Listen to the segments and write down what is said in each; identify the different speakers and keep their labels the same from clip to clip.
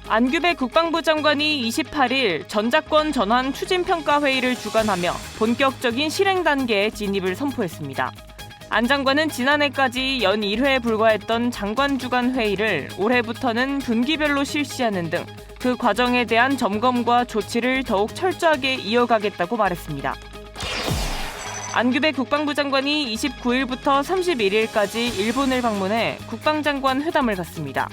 Speaker 1: 안규백 국방부 장관이 28일 전작권 전환 추진평가회의를 주관하며 본격적인 실행 단계에 진입을 선포했습니다. 안 장관은 지난해까지 연 1회에 불과했던 장관 주간 회의를 올해부터는 분기별로 실시하는 등 그 과정에 대한 점검과 조치를 더욱 철저하게 이어가겠다고 말했습니다. 안규백 국방부 장관이 29일부터 31일까지 일본을 방문해 국방장관 회담을 갖습니다.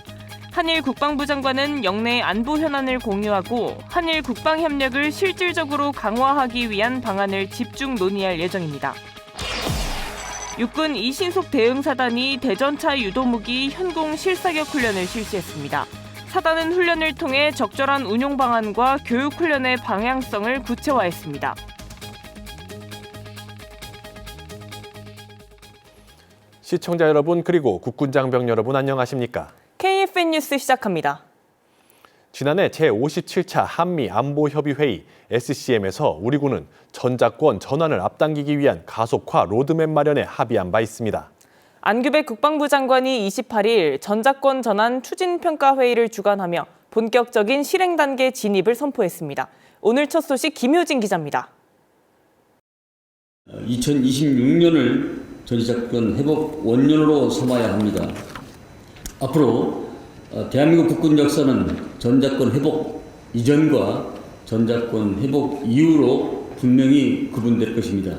Speaker 1: 한일 국방부 장관은 영내 안보 현안을 공유하고 한일 국방 협력을 실질적으로 강화하기 위한 방안을 집중 논의할 예정입니다. 육군 이신속 대응사단이 대전차 유도무기 현공 실사격 훈련을 실시했습니다. 사단은 훈련을 통해 적절한 운용 방안과 교육 훈련의 방향성을 구체화했습니다.
Speaker 2: 시청자 여러분 그리고 국군장병 여러분 안녕하십니까?
Speaker 1: KFN 뉴스 시작합니다.
Speaker 2: 지난해 제57차 한미안보협의회의 SCM에서 우리 군은 전작권 전환을 앞당기기 위한 가속화 로드맵 마련에 합의한 바 있습니다.
Speaker 1: 안규백 국방부 장관이 28일 전작권 전환 추진평가회의를 주관하며 본격적인 실행 단계 진입을 선포했습니다. 오늘 첫 소식 김효진 기자입니다.
Speaker 3: 2026년을 전작권 회복 원년으로 삼아야 합니다. 앞으로 대한민국 국군 역사는 전작권 회복 이전과 전작권 회복 이후로 분명히 구분될 것입니다.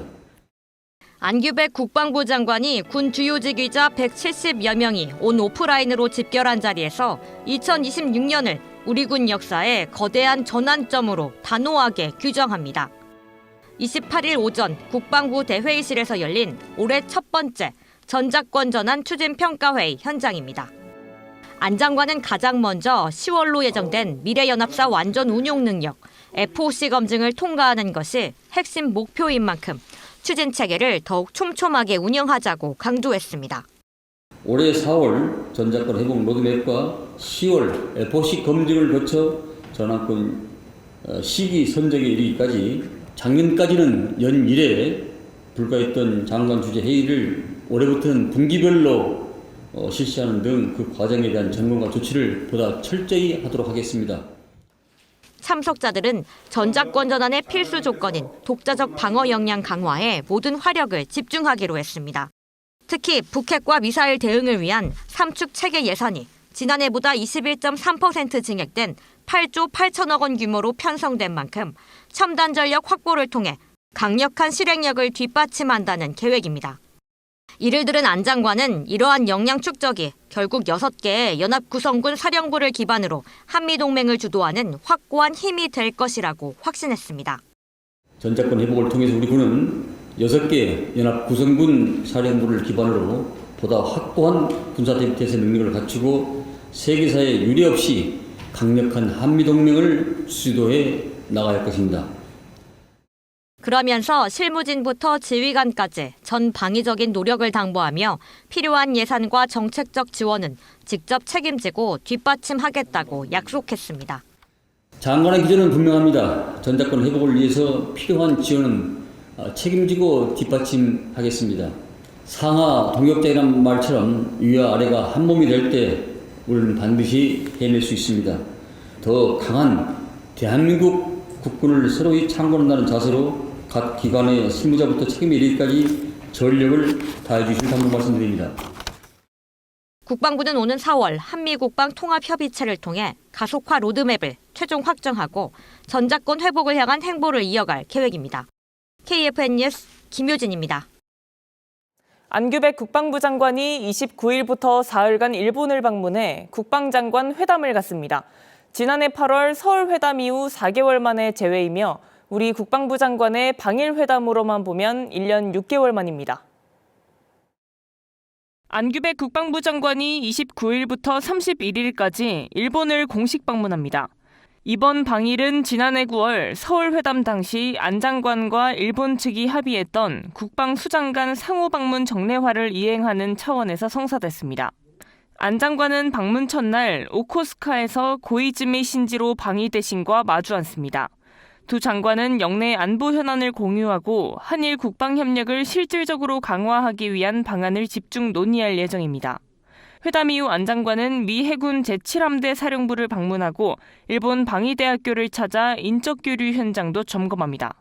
Speaker 4: 안규백 국방부 장관이 군 주요직위자 170여 명이 온 오프라인으로 집결한 자리에서 2026년을 우리 군 역사의 거대한 전환점으로 단호하게 규정합니다. 28일 오전 국방부 대회의실에서 열린 올해 첫 번째 전작권 전환 추진평가회의 현장입니다. 안 장관은 가장 먼저 10월로 예정된 미래연합사 완전 운용 능력 FOC 검증을 통과하는 것이 핵심 목표인 만큼 추진 체계를 더욱 촘촘하게 운영하자고 강조했습니다.
Speaker 3: 올해 4월 전작권 회복 로드맵과 10월 FOC 검증을 거쳐 전환권 시기 선정에 이르기까지 작년까지는 연 1회에 불과했던 장관 주재 회의를 올해부터는 분기별로 실시하는 등 그 과정에 대한 점검과 조치를 보다 철저히 하도록 하겠습니다.
Speaker 4: 참석자들은 전작권 전환의 필수 조건인 독자적 방어 역량 강화에 모든 화력을 집중하기로 했습니다. 특히 북핵과 미사일 대응을 위한 삼축 체계 예산이 지난해보다 21.3% 증액된 8조 8천억 원 규모로 편성된 만큼 첨단 전력 확보를 통해 강력한 실행력을 뒷받침한다는 계획입니다. 이를 들은 안 장관은 이러한 역량 축적이 결국 6개의 연합 구성군 사령부를 기반으로 한미동맹을 주도하는 확고한 힘이 될 것이라고 확신했습니다.
Speaker 3: 전작권 회복을 통해서 우리 군은 6개 연합 구성군 사령부를 기반으로 보다 확고한 군사 대비태세 능력을 갖추고 세계사에 유례 없이 강력한 한미동맹을 주도해 나가야 할 것입니다.
Speaker 4: 그러면서 실무진부터 지휘관까지 전 방위적인 노력을 당부하며 필요한 예산과 정책적 지원은 직접 책임지고 뒷받침하겠다고 약속했습니다.
Speaker 3: 장관의 기조는 분명합니다. 전작권 회복을 위해서 필요한 지원은 책임지고 뒷받침하겠습니다. 상하 동역자이란 말처럼 위와 아래가 한 몸이 될 때 우리는 반드시 해낼 수 있습니다. 더 강한 대한민국 국군을 새로이 창건한다는 자세로 각 기관의 실무자부터 책임에 이르기까지 전력을 다해 주실 당부 말씀드립니다.
Speaker 4: 국방부는 오는 4월 한미국방 통합협의체를 통해 가속화 로드맵을 최종 확정하고 전작권 회복을 향한 행보를 이어갈 계획입니다. KFN 뉴스 김효진입니다.
Speaker 1: 안규백 국방부 장관이 29일부터 사흘간 일본을 방문해 국방장관 회담을 갖습니다. 지난해 8월 서울 회담 이후 4개월 만의 재회이며 우리 국방부 장관의 방일 회담으로만 보면 1년 6개월 만입니다. 안규백 국방부 장관이 29일부터 31일까지 일본을 공식 방문합니다. 이번 방일은 지난해 9월 서울 회담 당시 안 장관과 일본 측이 합의했던 국방수장 간 상호 방문 정례화를 이행하는 차원에서 성사됐습니다. 안 장관은 방문 첫날 오코스카에서 고이즈미 신지로 방위 대신과 마주 앉습니다. 두 장관은 영내 안보 현안을 공유하고 한일 국방 협력을 실질적으로 강화하기 위한 방안을 집중 논의할 예정입니다. 회담 이후 안 장관은 미 해군 제7함대 사령부를 방문하고 일본 방위대학교를 찾아 인적 교류 현장도 점검합니다.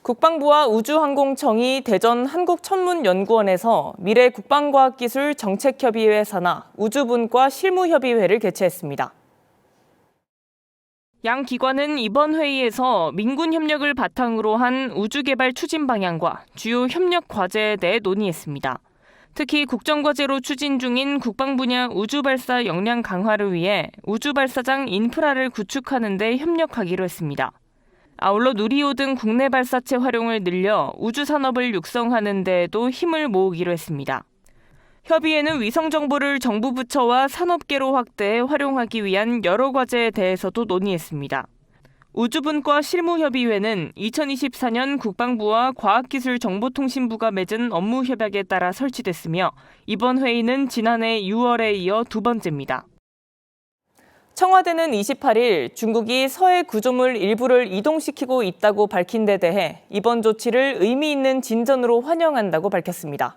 Speaker 1: 국방부와 우주항공청이 대전 한국천문연구원에서 미래 국방과학기술 정책협의회 산하 우주분과 실무협의회를 개최했습니다. 양 기관은 이번 회의에서 민군 협력을 바탕으로 한 우주개발 추진 방향과 주요 협력 과제에 대해 논의했습니다. 특히 국정과제로 추진 중인 국방 분야 우주발사 역량 강화를 위해 우주발사장 인프라를 구축하는 데 협력하기로 했습니다. 아울러 누리호 등 국내 발사체 활용을 늘려 우주산업을 육성하는 데에도 힘을 모으기로 했습니다. 협의회는 위성 정보를 정부 부처와 산업계로 확대해 활용하기 위한 여러 과제에 대해서도 논의했습니다. 우주분과 실무협의회는 2024년 국방부와 과학기술정보통신부가 맺은 업무협약에 따라 설치됐으며 이번 회의는 지난해 6월에 이어 두 번째입니다. 청와대는 28일 중국이 서해 구조물 일부를 이동시키고 있다고 밝힌 데 대해 이번 조치를 의미 있는 진전으로 환영한다고 밝혔습니다.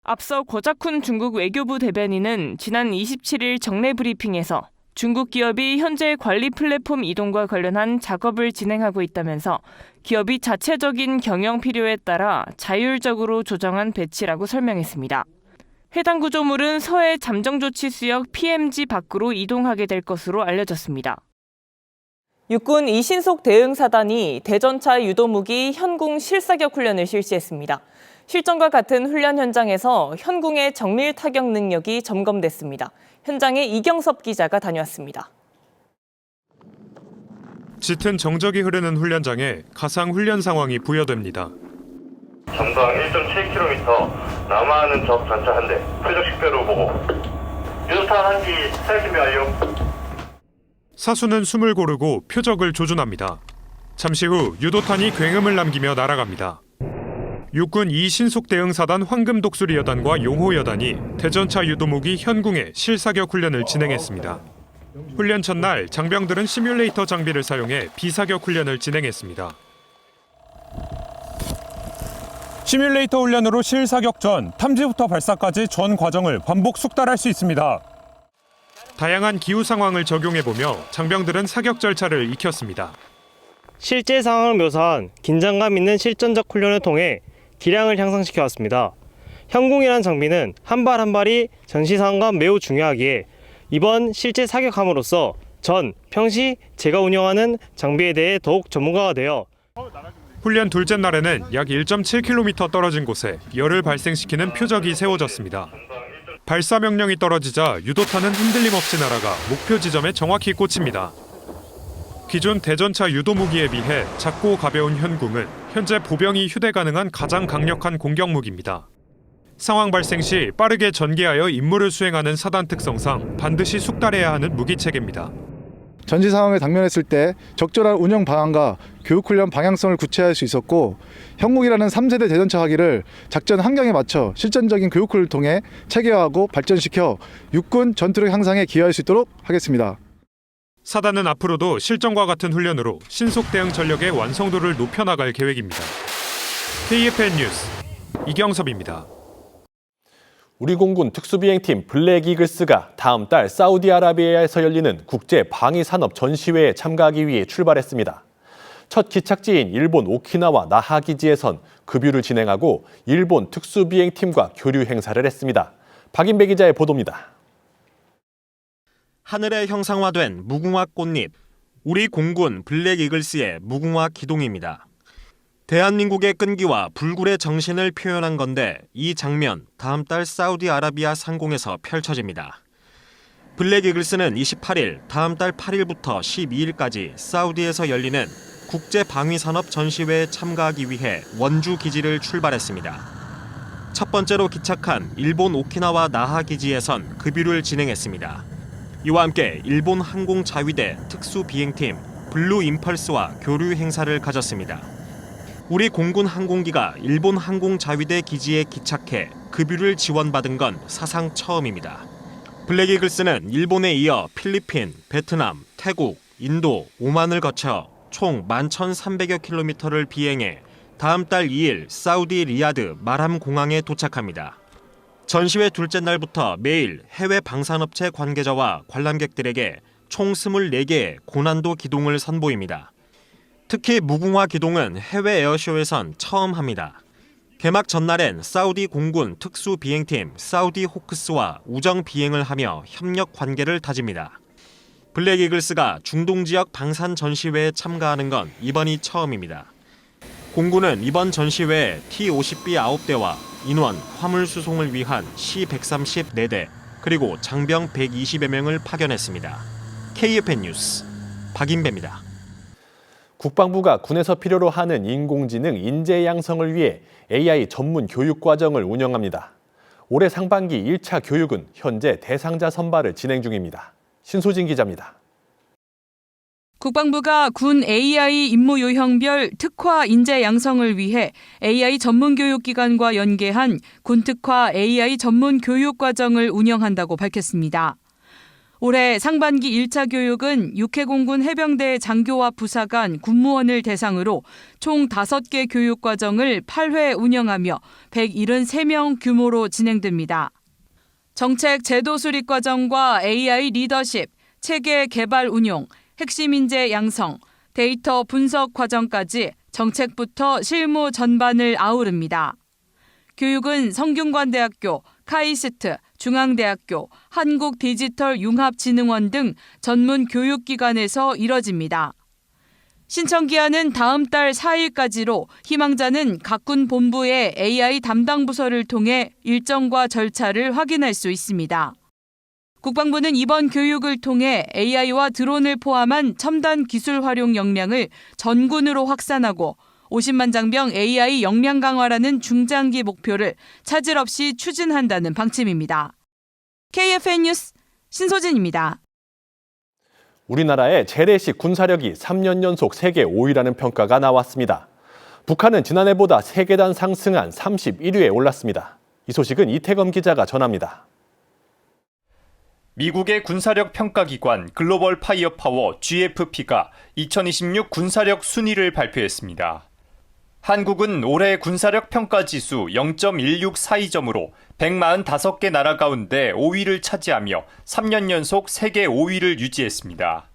Speaker 1: 앞서 고작훈 중국 외교부 대변인은 지난 27일 정례 브리핑에서 중국 기업이 현재 관리 플랫폼 이동과 관련한 작업을 진행하고 있다면서 기업이 자체적인 경영 필요에 따라 자율적으로 조정한 배치라고 설명했습니다. 해당 구조물은 서해 잠정조치수역 PMG 밖으로 이동하게 될 것으로 알려졌습니다. 육군 이신속 대응사단이 대전차 유도무기 현궁 실사격 훈련을 실시했습니다. 실전과 같은 훈련 현장에서 현궁의 정밀 타격 능력이 점검됐습니다. 현장에 이경섭 기자가 다녀왔습니다.
Speaker 5: 짙은 정적이 흐르는 훈련장에 가상 훈련 상황이 부여됩니다.
Speaker 6: 전방 1.7km 남하하는 적 전차 한 대 표적 식별로 보고 유도탄 한기 사격 준비 완료.
Speaker 5: 사수는 숨을 고르고 표적을 조준합니다. 잠시 후 유도탄이 굉음을 남기며 날아갑니다. 육군 이신속 대응사단 황금독수리여단과 용호여단이 대전차 유도무기 현궁의 실사격 훈련을 진행했습니다. 훈련 첫날 장병들은 시뮬레이터 장비를 사용해 비사격 훈련을 진행했습니다.
Speaker 7: 시뮬레이터 훈련으로 실사격 전, 탐지부터 발사까지 전 과정을 반복 숙달할 수 있습니다.
Speaker 5: 다양한 기후 상황을 적용해보며 장병들은 사격 절차를 익혔습니다.
Speaker 8: 실제 상황을 묘사한 긴장감 있는 실전적 훈련을 통해 기량을 향상시켜왔습니다. 현궁이라는 장비는 한 발 한 발이 전시 상황과 매우 중요하기에 이번 실제 사격함으로써 전, 평시 제가 운영하는 장비에 대해 더욱 전문가가 되어
Speaker 5: 훈련 둘째 날에는 약 1.7km 떨어진 곳에 열을 발생시키는 표적이 세워졌습니다. 발사 명령이 떨어지자 유도탄은 흔들림 없이 날아가 목표 지점에 정확히 꽂힙니다. 기존 대전차 유도무기에 비해 작고 가벼운 현궁은 현재 보병이 휴대 가능한 가장 강력한 공격무기입니다. 상황 발생 시 빠르게 전개하여 임무를 수행하는 사단 특성상 반드시 숙달해야 하는 무기체계입니다.
Speaker 9: 전시 상황을 당면했을 때 적절한 운영 방안과 교육훈련 방향성을 구체화할 수 있었고 현궁이라는 3세대 대전차 화기를 작전 환경에 맞춰 실전적인 교육훈련을 통해 체계화하고 발전시켜 육군 전투력 향상에 기여할 수 있도록 하겠습니다.
Speaker 5: 사단은 앞으로도 실전과 같은 훈련으로 신속 대응 전력의 완성도를 높여나갈 계획입니다. KFN 뉴스 이경섭입니다.
Speaker 2: 우리 공군 특수비행팀 블랙이글스가 다음 달 사우디아라비아에서 열리는 국제 방위산업 전시회에 참가하기 위해 출발했습니다. 첫 기착지인 일본 오키나와 나하 기지에선 급유를 진행하고 일본 특수비행팀과 교류 행사를 했습니다. 박인배 기자의 보도입니다.
Speaker 10: 하늘에 형상화된 무궁화 꽃잎, 우리 공군 블랙이글스의 무궁화 기동입니다. 대한민국의 끈기와 불굴의 정신을 표현한 건데 이 장면 다음 달 사우디아라비아 상공에서 펼쳐집니다. 블랙이글스는 28일 다음 달 8일부터 12일까지 사우디에서 열리는 국제방위산업 전시회에 참가하기 위해 원주 기지를 출발했습니다. 첫 번째로 기착한 일본 오키나와 나하 기지에선 급유를 진행했습니다. 이와 함께 일본 항공자위대 특수비행팀 블루 임펄스와 교류 행사를 가졌습니다. 우리 공군 항공기가 일본 항공자위대 기지에 기착해 급유를 지원받은 건 사상 처음입니다. 블랙이글스는 일본에 이어 필리핀, 베트남, 태국, 인도, 오만을 거쳐 총 11,300여 킬로미터를 비행해 다음 달 2일 사우디 리야드 마람 공항에 도착합니다. 전시회 둘째 날부터 매일 해외 방산업체 관계자와 관람객들에게 총 24개의 고난도 기동을 선보입니다. 특히 무궁화 기동은 해외 에어쇼에선 처음 합니다. 개막 전날엔 사우디 공군 특수 비행팀 사우디 호크스와 우정 비행을 하며 협력 관계를 다집니다. 블랙 이글스가 중동 지역 방산 전시회에 참가하는 건 이번이 처음입니다. 공군은 이번 전시회에 T-50B 9대와 인원, 화물 수송을 위한 C-130 4대, 그리고 장병 120여 명을 파견했습니다. KFN 뉴스 박인배입니다.
Speaker 2: 국방부가 군에서 필요로 하는 인공지능 인재 양성을 위해 AI 전문 교육 과정을 운영합니다. 올해 상반기 1차 교육은 현재 대상자 선발을 진행 중입니다. 신소진 기자입니다.
Speaker 11: 국방부가 군 AI 임무 요형별 특화 인재 양성을 위해 AI 전문 교육기관과 연계한 군특화 AI 전문 교육 과정을 운영한다고 밝혔습니다. 올해 상반기 1차 교육은 육해공군 해병대 장교와 부사관, 군무원을 대상으로 총 5개 교육 과정을 8회 운영하며 173명 규모로 진행됩니다. 정책 제도 수립 과정과 AI 리더십, 체계 개발 운용, 핵심 인재 양성, 데이터 분석 과정까지 정책부터 실무 전반을 아우릅니다. 교육은 성균관대학교, 카이스트, 중앙대학교, 한국디지털융합진흥원 등 전문 교육기관에서 이뤄집니다. 신청기한은 다음 달 4일까지로 희망자는 각 군 본부의 AI 담당 부서를 통해 일정과 절차를 확인할 수 있습니다. 국방부는 이번 교육을 통해 AI와 드론을 포함한 첨단 기술 활용 역량을 전군으로 확산하고 50만 장병 AI 역량 강화라는 중장기 목표를 차질 없이 추진한다는 방침입니다. KFN 뉴스 신소진입니다.
Speaker 2: 우리나라의 재래식 군사력이 3년 연속 세계 5위라는 평가가 나왔습니다. 북한은 지난해보다 3계단 상승한 31위에 올랐습니다. 이 소식은 이태검 기자가 전합니다.
Speaker 12: 미국의 군사력 평가기관 글로벌 파이어파워 GFP가 2026 군사력 순위를 발표했습니다. 한국은 올해 군사력 평가지수 0.1642점으로 145개 나라 가운데 5위를 차지하며 3년 연속 세계 5위를 유지했습니다.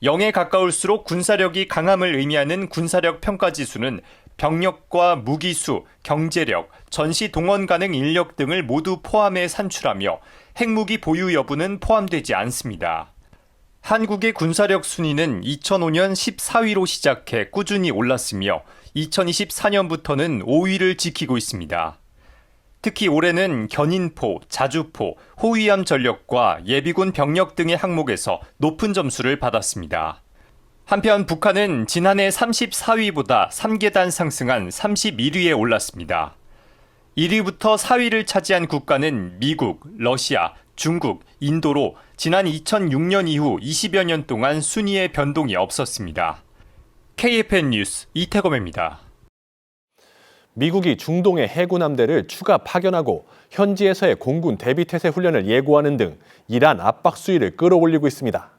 Speaker 12: 0에 가까울수록 군사력이 강함을 의미하는 군사력 평가지수는 병력과 무기수, 경제력, 전시 동원 가능 인력 등을 모두 포함해 산출하며 핵무기 보유 여부는 포함되지 않습니다. 한국의 군사력 순위는 2005년 14위로 시작해 꾸준히 올랐으며 2024년부터는 5위를 지키고 있습니다. 특히 올해는 견인포, 자주포, 호위함 전력과 예비군 병력 등의 항목에서 높은 점수를 받았습니다. 한편 북한은 지난해 34위보다 3계단 상승한 31위에 올랐습니다. 1위부터 4위를 차지한 국가는 미국, 러시아, 중국, 인도로 지난 2006년 이후 20여 년 동안 순위의 변동이 없었습니다. KFN 뉴스 이태검입니다.
Speaker 2: 미국이 중동의 해군 함대를 추가 파견하고 현지에서의 공군 대비태세 훈련을 예고하는 등 이란 압박 수위를 끌어올리고 있습니다.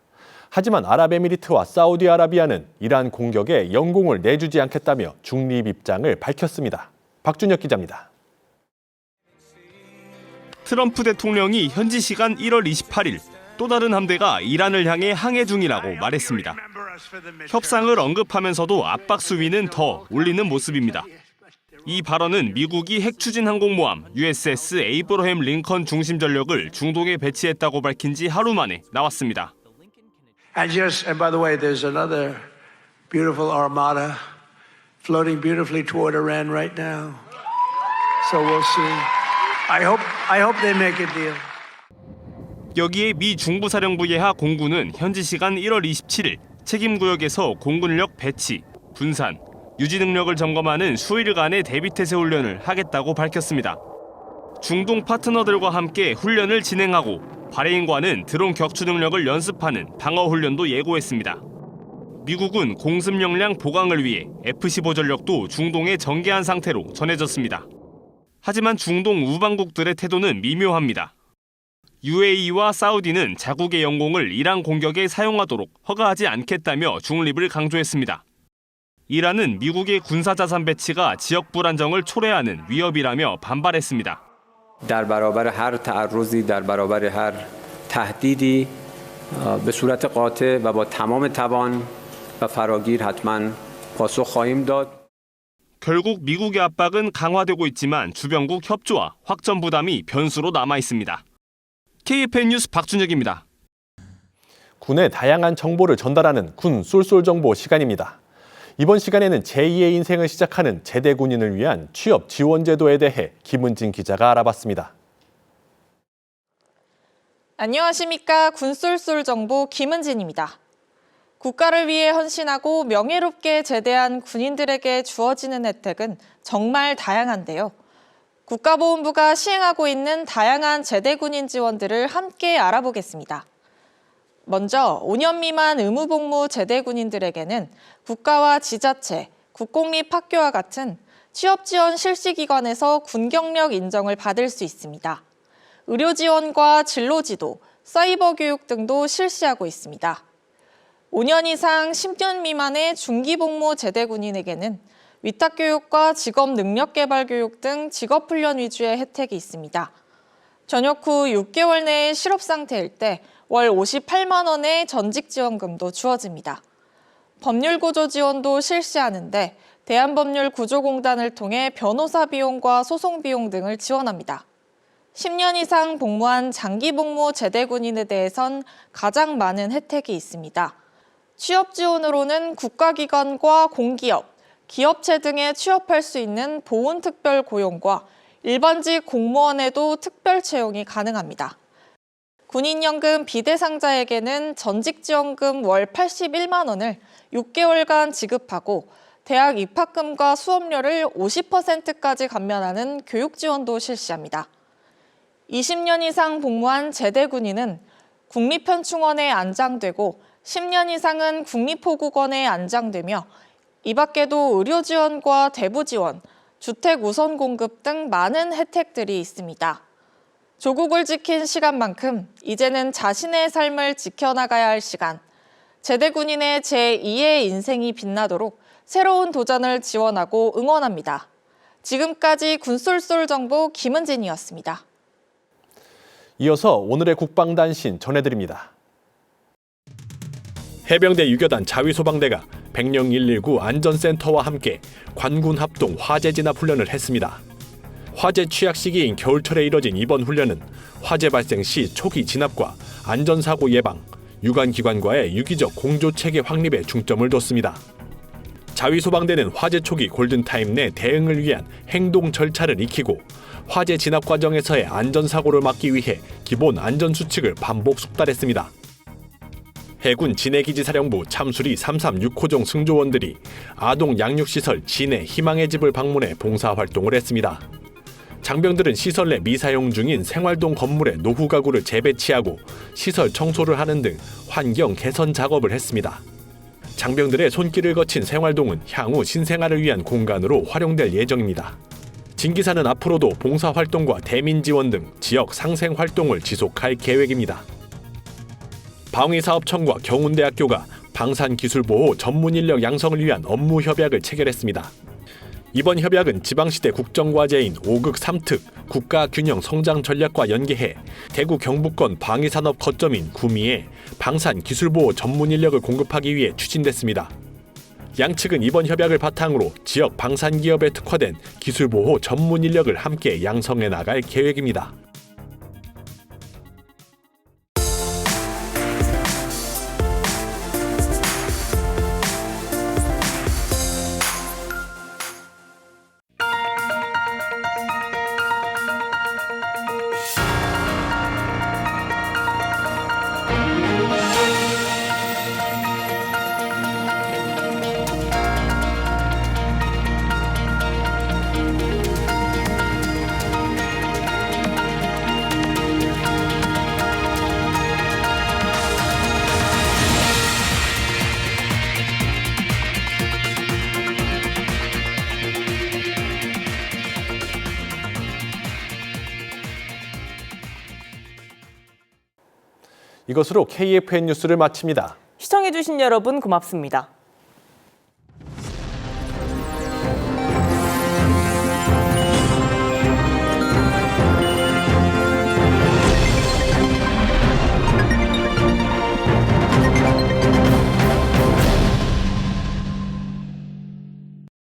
Speaker 2: 하지만 아랍에미리트와 사우디아라비아는 이란 공격에 영공을 내주지 않겠다며 중립 입장을 밝혔습니다. 박준혁 기자입니다.
Speaker 13: 트럼프 대통령이 현지 시간 1월 28일 또 다른 함대가 이란을 향해 항해 중이라고 말했습니다. 협상을 언급하면서도 압박 수위는 더 올리는 모습입니다. 이 발언은 미국이 핵 추진 항공모함 USS 에이브러햄 링컨 중심 전력을 중동에 배치했다고 밝힌 지 하루 만에 나왔습니다.
Speaker 14: And by the way, there's another beautiful armada floating beautifully toward Iran right now. So we'll see. I hope they make a deal.
Speaker 13: 여기에 미 중부사령부 예하 공군은 현지 시간 1월 27일 책임구역에서 공군력 배치, 분산, 유지 능력을 점검하는 수일간의 대비태세 훈련을 하겠다고 밝혔습니다. 중동 파트너들과 함께 훈련을 진행하고 바레인과는 드론 격추 능력을 연습하는 방어 훈련도 예고했습니다. 미국은 공습 역량 보강을 위해 F-15 전력도 중동에 전개한 상태로 전해졌습니다. 하지만 중동 우방국들의 태도는 미묘합니다. UAE와 사우디는 자국의 영공을 이란 공격에 사용하도록 허가하지 않겠다며 중립을 강조했습니다. 이란은 미국의 군사자산 배치가 지역 불안정을 초래하는 위협이라며 반발했습니다.
Speaker 15: در برابر هر تعرضی در برابر هر تهدیدی به صورت قاطع و با تمام توان و فراگیر حتما پاسخ خواهیم داد.
Speaker 13: 결국 미국의 압박은 강화되고 있지만 주변국 협조와 확전 부담이 변수로 남아 있습니다. KFN 뉴스 박준혁입니다.
Speaker 2: 군의 다양한 정보를 전달하는 군 쏠쏠 정보 시간입니다. 이번 시간에는 제2의 인생을 시작하는 제대 군인을 위한 취업 지원 제도에 대해 김은진 기자가 알아봤습니다.
Speaker 16: 안녕하십니까. 군 쏠쏠 정보 김은진입니다. 국가를 위해 헌신하고 명예롭게 제대한 군인들에게 주어지는 혜택은 정말 다양한데요. 국가보훈부가 시행하고 있는 다양한 제대군인 지원들을 함께 알아보겠습니다. 먼저 5년 미만 의무복무 제대군인들에게는 국가와 지자체, 국공립학교와 같은 취업지원 실시기관에서 군경력 인정을 받을 수 있습니다. 의료지원과 진로지도, 사이버 교육 등도 실시하고 있습니다. 5년 이상 10년 미만의 중기복무 제대군인에게는 위탁교육과 직업능력개발교육 등 직업훈련 위주의 혜택이 있습니다. 전역 후 6개월 내에 실업상태일 때 월 58만 원의 전직지원금도 주어집니다. 법률구조 지원도 실시하는데 대한법률구조공단을 통해 변호사 비용과 소송 비용 등을 지원합니다. 10년 이상 복무한 장기복무 제대군인에 대해선 가장 많은 혜택이 있습니다. 취업 지원으로는 국가기관과 공기업, 기업체 등에 취업할 수 있는 보훈특별 고용과 일반직 공무원에도 특별 채용이 가능합니다. 군인연금 비대상자에게는 전직지원금 월 81만 원을 6개월간 지급하고 대학 입학금과 수업료를 50%까지 감면하는 교육지원도 실시합니다. 20년 이상 복무한 제대군인은 국립현충원에 안장되고 10년 이상은 국립호국원에 안장되며 이 밖에도 의료지원과 대부지원, 주택 우선 공급 등 많은 혜택들이 있습니다. 조국을 지킨 시간만큼 이제는 자신의 삶을 지켜나가야 할 시간. 제대군인의 제2의 인생이 빛나도록 새로운 도전을 지원하고 응원합니다. 지금까지 군쏠쏠 정보 김은진이었습니다.
Speaker 2: 이어서 오늘의 국방단신 전해드립니다. 해병대 유교단 자위소방대가 백령 119 안전센터와 함께 관군 합동 화재 진압 훈련을 했습니다. 화재 취약 시기인 겨울철에 이뤄진 이번 훈련은 화재 발생 시 초기 진압과 안전사고 예방, 유관기관과의 유기적 공조체계 확립에 중점을 뒀습니다. 자위소방대는 화재 초기 골든타임 내 대응을 위한 행동 절차를 익히고 화재 진압 과정에서의 안전사고를 막기 위해 기본 안전수칙을 반복 숙달했습니다. 해군 진해기지사령부 참수리 336호종 승조원들이 아동 양육시설 진해 희망의 집을 방문해 봉사활동을 했습니다. 장병들은 시설 내 미사용 중인 생활동 건물의 노후 가구를 재배치하고 시설 청소를 하는 등 환경 개선 작업을 했습니다. 장병들의 손길을 거친 생활동은 향후 신생아를 위한 공간으로 활용될 예정입니다. 진기사는 앞으로도 봉사활동과 대민 지원 등 지역 상생 활동을 지속할 계획입니다. 방위사업청과 경운대학교가 방산기술보호 전문인력 양성을 위한 업무 협약을 체결했습니다. 이번 협약은 지방시대 국정과제인 5극 3특 국가균형 성장전략과 연계해 대구 경북권 방위산업 거점인 구미에 방산기술보호 전문인력을 공급하기 위해 추진됐습니다. 양측은 이번 협약을 바탕으로 지역 방산기업에 특화된 기술보호 전문인력을 함께 양성해 나갈 계획입니다. 이것으로 KFN 뉴스를 마칩니다.
Speaker 1: 시청해주신 여러분 고맙습니다.